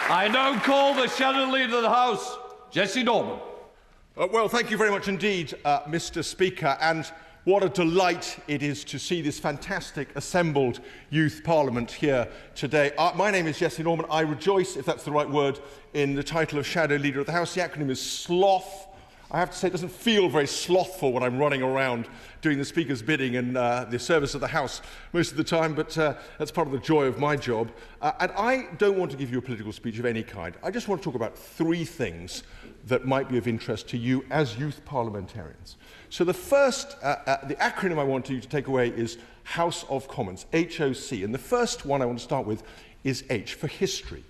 I now call the Shadow Leader of the House, Jesse Norman. Well, thank you very much indeed, Mr. Speaker, and what a delight it is to see this fantastic assembled youth parliament here today. My name is Jesse Norman. I rejoice, if that's the right word, in the title of Shadow Leader of the House. The acronym is SLOTH. I have to say it doesn't feel very slothful when I'm running around doing the Speaker's bidding and the service of the House most of the time, but that's part of the joy of my job. And I don't want to give you a political speech of any kind. I just want to talk about three things that might be of interest to you as youth parliamentarians. So the first, the acronym I want you to take away is House of Commons, HOC. And the first one I want to start with is H, for history.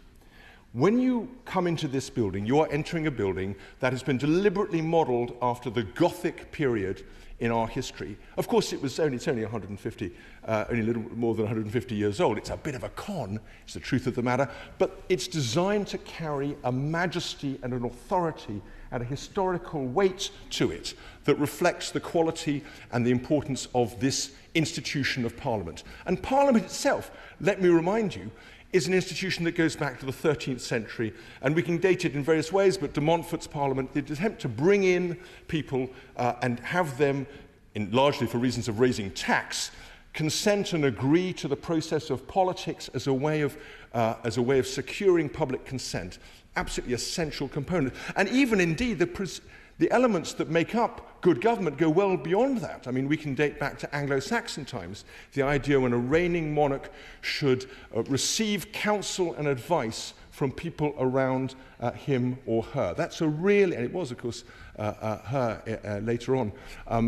When you come into this building, you are entering a building that has been deliberately modelled after the Gothic period in our history. Of course, it's only 150, only a little more than 150 years old. It's a bit of a con, it's the truth of the matter, but it's designed to carry a majesty and an authority and a historical weight to it that reflects the quality and the importance of this institution of Parliament. And Parliament itself, let me remind you, is an institution that goes back to the 13th century, and we can date it in various ways, but de Montfort's Parliament, the attempt to bring in people and have them, largely for reasons of raising tax, consent and agree to the process of politics as a way of securing public consent, absolutely essential component. And even indeed the elements that make up good government go well beyond that. I mean, we can date back to Anglo-Saxon times, the idea when a reigning monarch should receive counsel and advice from people around him or her. That's a really, and it was, of course, her later on,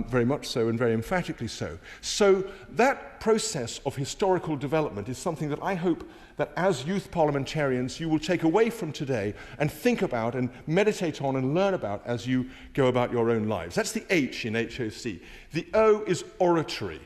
very much so and very emphatically so. So that process of historical development is something that I hope that as youth parliamentarians you will take away from today and think about and meditate on and learn about as you go about your own lives. That's the H in HOC. The O is oratory.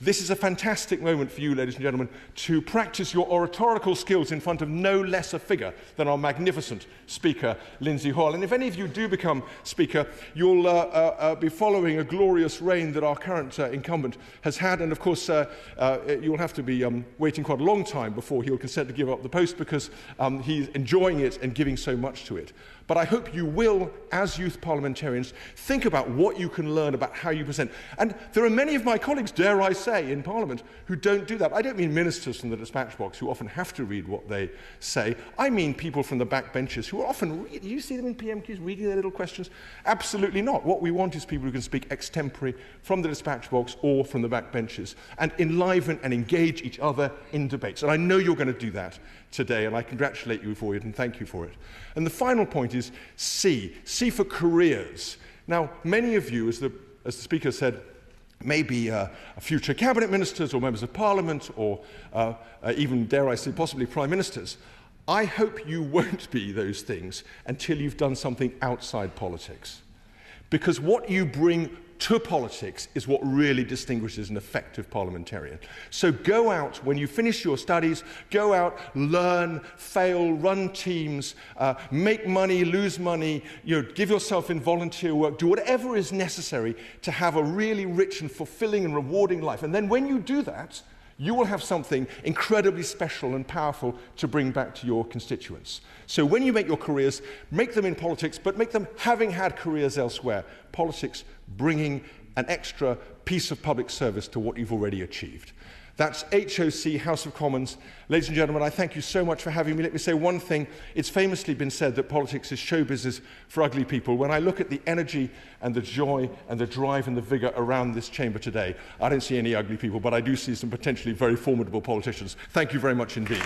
This is a fantastic moment for you, ladies and gentlemen, to practice your oratorical skills in front of no less a figure than our magnificent Speaker, Lindsay Hoyle. And if any of you do become Speaker, you'll be following a glorious reign that our current incumbent has had. And of course, you'll have to be waiting quite a long time before he'll consent to give up the post, because he's enjoying it and giving so much to it. But I hope you will, as youth parliamentarians, think about what you can learn about how you present. And there are many of my colleagues, dare I say, in Parliament who don't do that. I don't mean ministers from the dispatch box who often have to read what they say. I mean people from the back benches who are often read. You see them in PMQs reading their little questions? Absolutely not. What we want is people who can speak extempore from the dispatch box or from the back benches and enliven and engage each other in debates. And I know you're going to do that today, and I congratulate you for it and thank you for it. And the final point is C. C for careers. Now, many of you, as the Speaker said, maybe future cabinet ministers or members of Parliament or even, dare I say, possibly prime ministers. I hope you won't be those things until you've done something outside politics. Because what you bring to politics is what really distinguishes an effective parliamentarian. So go out, when you finish your studies, go out, learn, fail, run teams, make money, lose money, give yourself in volunteer work, do whatever is necessary to have a really rich and fulfilling and rewarding life. And then when you do that, you will have something incredibly special and powerful to bring back to your constituents. So when you make your careers, make them in politics, but make them having had careers elsewhere. Politics bringing an extra piece of public service to what you've already achieved. That's HOC, House of Commons. Ladies and gentlemen, I thank you so much for having me. Let me say one thing. It's famously been said that politics is show business for ugly people. When I look at the energy and the joy and the drive and the vigour around this chamber today, I don't see any ugly people, but I do see some potentially very formidable politicians. Thank you very much indeed.